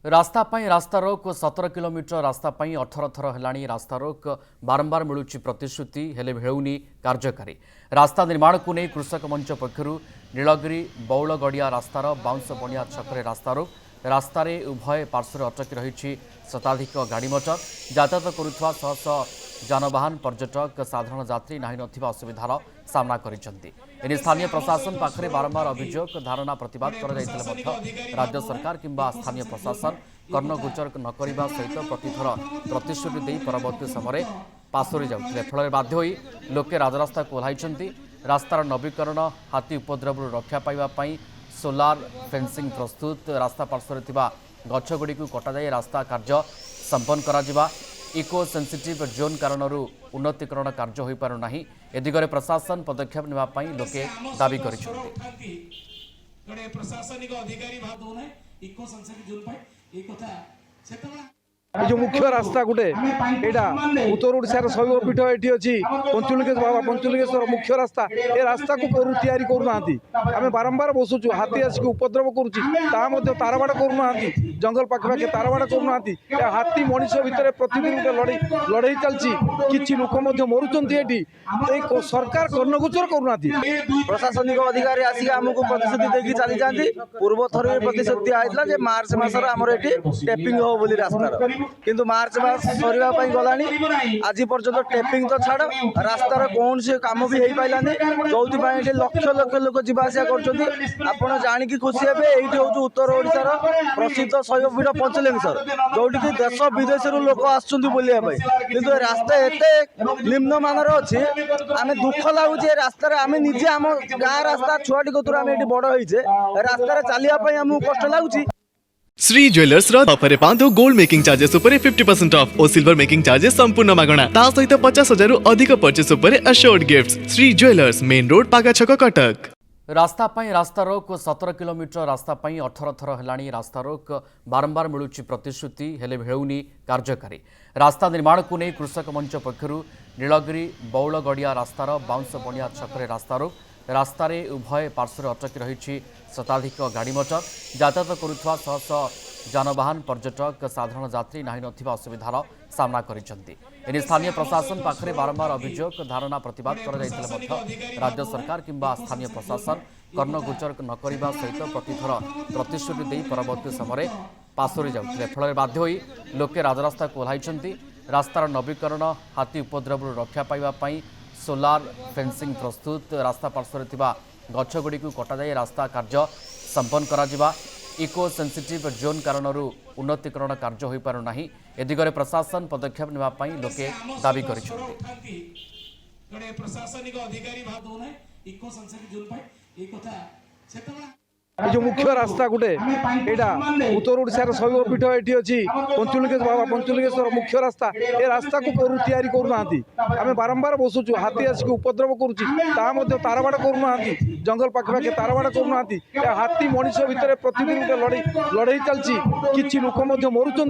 रास्ता रास्ता रोक 17 किलोमीटर रास्ता 18 थर है रास्ता रोक बारंबार मिलूची प्रतिश्रुति हेले भेउनी कार्यकारी रास्ता निर्माण को नहीं कृषक मंच पक्षर नीलगिरी बौलगड़िया रास्तार बाउंस बणिया छकरे रास्ता रोक रास्तार उभय पार्श्व अटकी रही शताधिक गाड़ी मोटर यातायात करुवा शह शह जानवाहन पर्यटक साधारण यात्री नहीं नथिबा असुविधार सामना करिसेंती। एने स्थानीय प्रशासन पाखरे बारंबार अभियोग धारणा प्रतिवाद राज्य सरकार किंबा स्थानीय प्रशासन कर्णगोचर न करने सहित प्रतिथर प्रतिश्रुति दे परवर्ती समय पासोरी जाउथिले फल बाध्य होई लोके राजरास्ता को ओह्लाइछंती। रास्तार नवीकरण हाथी उपद्रव रक्षा पाइबापी सोलार फेंसिंग प्रस्तुत रास्ता पार्श्व गछगुड़ी कटाई रास्ता कार्य संपन्न करा इको सेंसिटिव जोन कारण उन्नतीकरण कार्य हो पारना ए दिगरे प्रशासन पदक्षेप नेबापी लोके दाबी कर जो मुख्य रास्ता गोटे यहाँ उत्तर ओडार शैवपीठ ये अच्छी पंचलिंगेश्वर बाबा पंचलिंगेश्वर मुख्य रास्ता ये रास्ता को या करूना आम बारंबार बसुचु हाथी आसिक उपद्रव करुच्ची तारबाड़ करूना जंगल पाखे तारबाड़ करूना हाथी मनीष भितर प्रतिदिन गोटे लड़ई चलती कि लोक मरुंच सरकार कर्णगोचर करूना प्रशासनिक अधिकारी आसिक आमको प्रतिश्रुति देकी चली जाती पूर्व थर प्रतिश्रुति दिया मार्च मसर आमर ये टेपिंग हो बोली रास्तार किंतु मार्च मास सरीवा गलानी आज पर्यटन टेपिंग तो छाड़ रास्तार कौन से कम भी हो पारानी जो लक्ष लक्ष लोक जावास कर जाणी खुशी हे ये हूँ उत्तर ओडार प्रसिद्ध शैवपीठ पंचलिंगेश्वर जोटि की देश विदेश लोक आसुले कि रास्ता एत निम्न मानर अच्छी आम दुख लगुच रास्तार आम निजे आम गाँ रास्ता छुआटी कतुर आम ये बड़ होइछे रास्तार चलिया आमको कष्ट लगुच। श्री ज्वेलर्स ऑफर पांतो गोल्ड मेकिंग चार्जेस उपरे 50% ऑफ और सिल्वर मेकिंग चार्जेस संपूर्ण मागणा ता सहित 50,000 रु अधिक परचेस उपरे assured gifts. Shri jewellers main road पागाछक कटक। रास्ता रास्ता रोक 17 किलोमीटर रास्ता 18 थर है रास्ता रोक बारंबार मिलूची प्रतिश्रुति हेले भेउनी कार्यकारी रास्ता निर्माण को नहीं कृषक मंच पक्षर नीलगिरी बौलगड़िया रास्तार बाउंस बणिया छकरे रास्ता रोक रास्तार उभय पार्श्व अटकी रही शताधिक गाड़ी मोटर यातायात करुवा शह शह जानवाहन पर्यटक साधारण यात्री नहीं नथिबा असुविधार सामना करिसेंती। एने स्थानीय प्रशासन पाखरे बारंबार अभियोग धारणा प्रतिवाद राज्य सरकार किंबा स्थानीय प्रशासन कर्णगोचर न करने सहित प्रतिथर प्रतिश्रुति दे परवर्ती समय पासोरी जाउथिले फल बाध्य होई लोके राजरास्ता को ओह्लाइछंती। रास्तार नवीकरण हाथी उपद्रव रक्षा पाइबापी सोलार फेंसिंग प्रस्तुत रास्ता पार्श्व गछगुड़ी कटाई रास्ता कार्य संपन्न करा इको सेंसिटिव जोन कारण उन्नतीकरण कार्य हो पारना ए दिगरे प्रशासन पदक्षेप नेबापी लोके दाबी कर जो मुख्य रास्ता गोटे यहाँ उत्तर ओडार शैवपीठ ये अच्छी पंचलिंगेश्वर बाबा पंचलिंगेश्वर मुख्य रास्ता ये रास्ता को या करूना आम बारंबार बसुचु हाथी आसिक उपद्रव करुच्ची तारबाड़ करूना जंगल पाखे तारबाड़ करूना हाथी मनीष भितर प्रतिदिन गोटे लड़ई चलती कि लोक मरुंच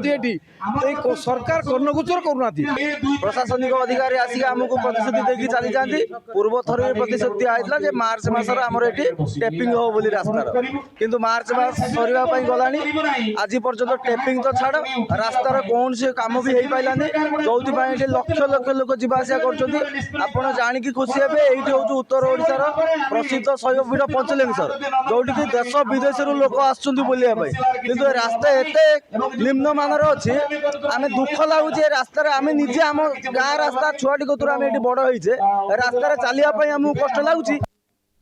सरकार कर्णगोचर करूना प्रशासनिक अधिकारी आसिक आमको प्रतिश्रुति देकी चली जाती पूर्व थर प्रतिश्रुति दिया मार्च मसर आमर ये टेपिंग हो बोली रास्तार किंतु मार्च मास सरीवा गलानी आज पर्यटन टेपिंग तो छाड़ रास्तार कौन से कम भी हो पारानी जो लक्ष लक्ष लोक जावास कर जाणी खुशी हे ये हूँ उत्तर ओडार प्रसिद्ध शैवपीठ पंचलिंगेश्वर जोटि की देश विदेश लोक आसुले कि रास्ता एत निम्न मानर अच्छी आम दुख लगुच रास्तार आम निजे आम गाँ रास्ता छुआटी कतुर आम ये बड़ होइछे रास्तार चलिया आमको कष्ट लगुच।